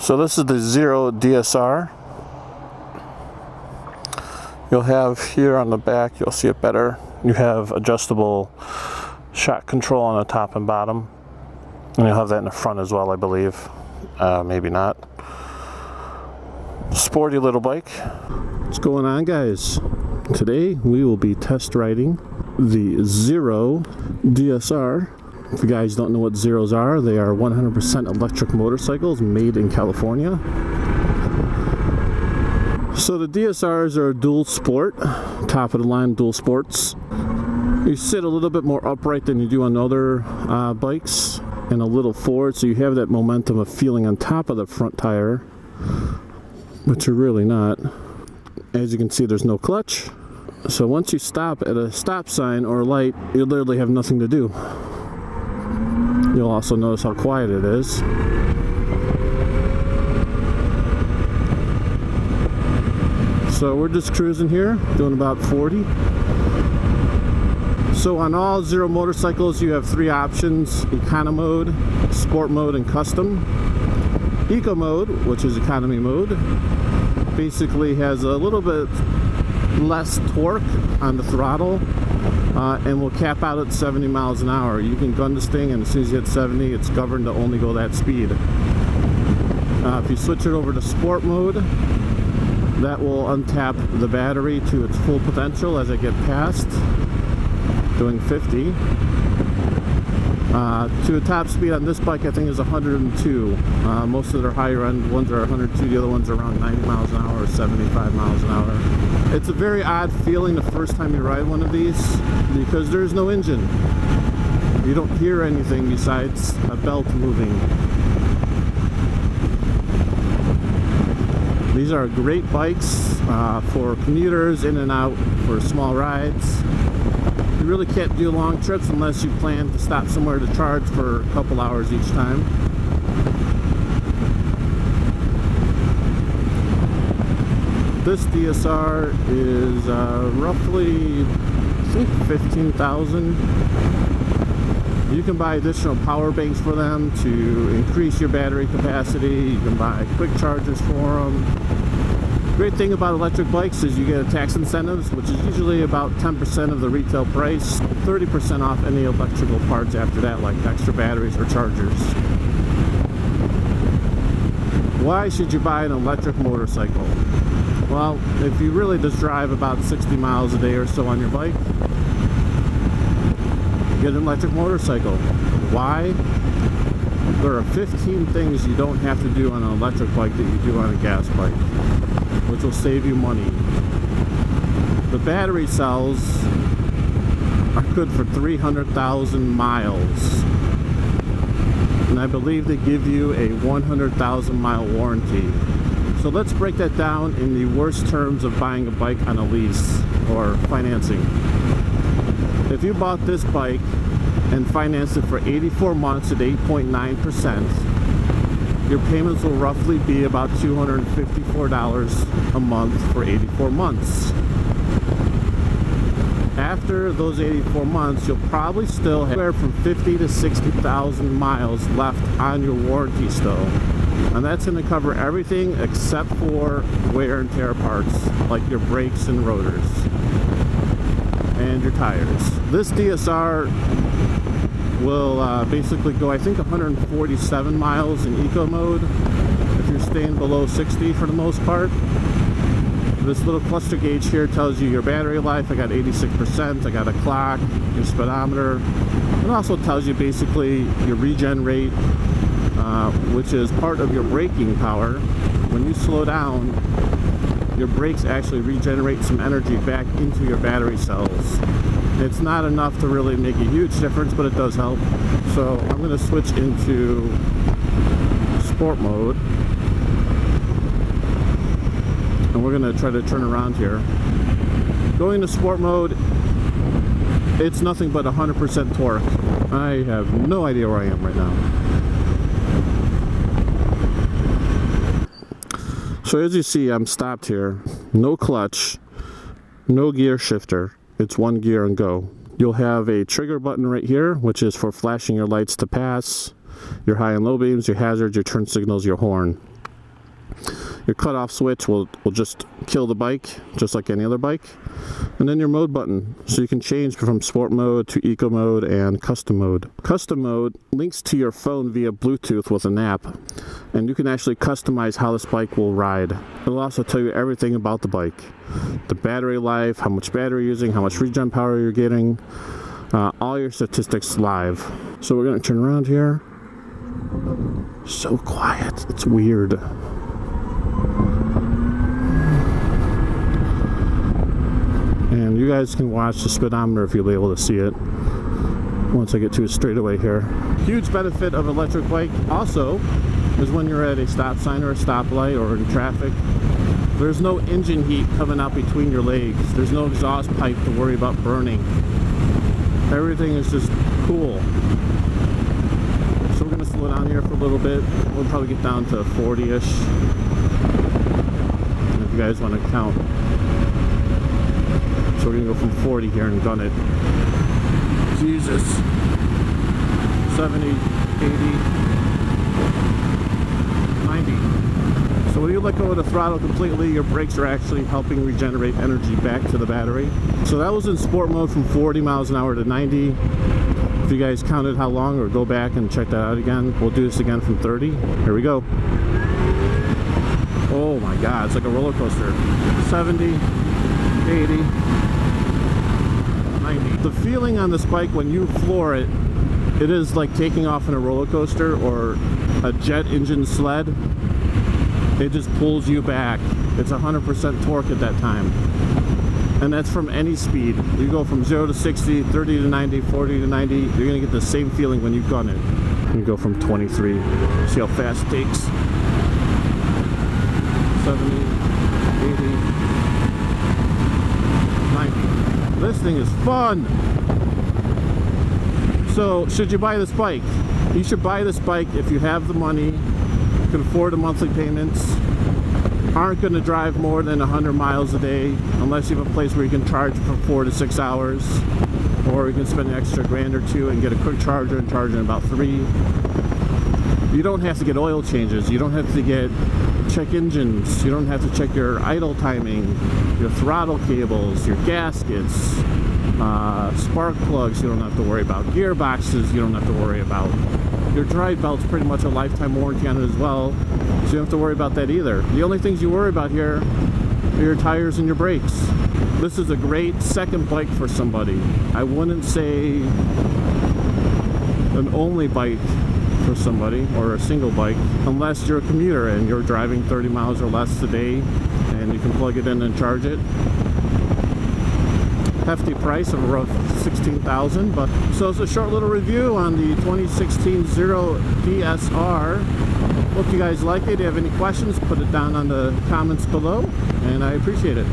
So this is the Zero DSR. You'll have here on the back, you'll see it better, you have adjustable shock control on the top and bottom. And you'll have that in the front as well, I believe. Maybe not. Sporty little bike. What's going on, guys? Today we will be test riding the Zero DSR. If you guys don't know what Zeros are, they are 100% electric motorcycles made in California. So the DSRs are dual sport, top of the line dual sports. You sit a little bit more upright than you do on other bikes, and a little forward, so you have that momentum of feeling on top of the front tire, but you're really not. As you can see, there's no clutch. So once you stop at a stop sign or light, you literally have nothing to do. You'll also notice how quiet it is. So we're just cruising here, doing about 40. So on all Zero motorcycles, you have three options: econo mode, sport mode, and custom. Eco mode, which is economy mode, basically has a little bit less torque on the throttle, and will cap out at 70 miles an hour. You can gun this thing, and as soon as you hit 70, it's governed to only go that speed. If you switch it over to sport mode, that will untap the battery to its full potential as I get past, doing 50. To a top speed on this bike, I think, is 102. Most of their higher end ones are 102, the other ones are around 90 miles an hour or 75 miles an hour. It's a very odd feeling the first time you ride one of these, because there's no engine. You don't hear anything besides a belt moving. These are great bikes for commuters, in and out for small rides. You really can't do long trips unless you plan to stop somewhere to charge for a couple hours each time. This DSR is roughly, I think, $15,000. You can buy additional power banks for them to increase your battery capacity. You can buy quick chargers for them. Great thing about electric bikes is you get tax incentives, which is usually about 10% of the retail price, 30% off any electrical parts after that, like extra batteries or chargers. Why should you buy an electric motorcycle? Well, if you really just drive about 60 miles a day or so on your bike, get an electric motorcycle. Why? There are 15 things you don't have to do on an electric bike that you do on a gas bike, which will save you money. The battery cells are good for 300,000 miles. And I believe they give you a 100,000 mile warranty. So let's break that down in the worst terms of buying a bike on a lease or financing. If you bought this bike and financed it for 84 months at 8.9%, your payments will roughly be about $254 a month for 84 months. After those 84 months, you'll probably still have anywhere from 50 to 60,000 miles left on your warranty still. And that's going to cover everything except for wear and tear parts, like your brakes and rotors and your tires. This DSR will basically go, I think, 147 miles in eco mode if you're staying below 60 for the most part. This little cluster gauge here tells you your battery life. I got 86%. I got a clock, your speedometer. It also tells you basically your regen rate, which is part of your braking power. When you slow down, your brakes actually regenerate some energy back into your battery cells. It's not enough to really make a huge difference, but it does help. So I'm going to switch into sport mode. And we're going to try to turn around here. Going to sport mode, it's nothing but 100% torque. I have no idea where I am right now. So as you see, I'm stopped here. No clutch, no gear shifter. It's one gear and go. You'll have a trigger button right here, which is for flashing your lights to pass, your high and low beams, your hazards, your turn signals, your horn. Your cutoff switch will just kill the bike, just like any other bike. And then your mode button, so you can change from sport mode to eco mode and custom mode. Custom mode links to your phone via Bluetooth with an app, and you can actually customize how this bike will ride. It'll also tell you everything about the bike. The battery life, how much battery you're using, how much regen power you're getting, all your statistics live. So we're gonna turn around here. So quiet, it's weird. And you guys can watch the speedometer if you'll be able to see it once I get to a straightaway here. Huge benefit of electric bike also is when you're at a stop sign or a stoplight or in traffic, there's no engine heat coming out between your legs. There's no exhaust pipe to worry about burning. Everything is just cool. So we're going to slow down here for a little bit. We'll probably get down to 40-ish. If you guys want to count. So we're going to go from 40 here and gun it. Jesus. 70, 80, 90. So when you let go of the throttle completely, your brakes are actually helping regenerate energy back to the battery. So that was in sport mode from 40 miles an hour to 90. If you guys counted how long, or go back and check that out again, we'll do this again from 30. Here we go. Oh my God, it's like a roller coaster. 70, 80, 90. The feeling on this bike when you floor it, it is like taking off in a roller coaster or a jet engine sled. It just pulls you back. It's 100% torque at that time. And that's from any speed. You go from 0 to 60, 30 to 90, 40 to 90, you're gonna get the same feeling when you gun it. You go from 23, see how fast it takes. 70, 80, 90. This thing is fun. So, should you buy this bike? You should buy this bike if you have the money, can afford the monthly payments, aren't going to drive more than 100 miles a day, unless you have a place where you can charge for 4 to 6 hours, or you can spend an extra grand or two and get a quick charger and charge in about 3. You don't have to get oil changes, you don't have to check engines, you don't have to check your idle timing, your throttle cables, your gaskets, spark plugs you don't have to worry about, gearboxes you don't have to worry about. Your drive belt's pretty much a lifetime warranty on it as well, so you don't have to worry about that either. The only things you worry about here are your tires and your brakes. This is a great second bike for somebody. I wouldn't say an only bike for somebody, or a single bike, unless you're a commuter and you're driving 30 miles or less a day and you can plug it in and charge it. Hefty price of around $16,000, but so it's a short little review on the 2016 Zero DSR. Hope you guys like it. If you have any questions, put it down on the comments below, and I appreciate it.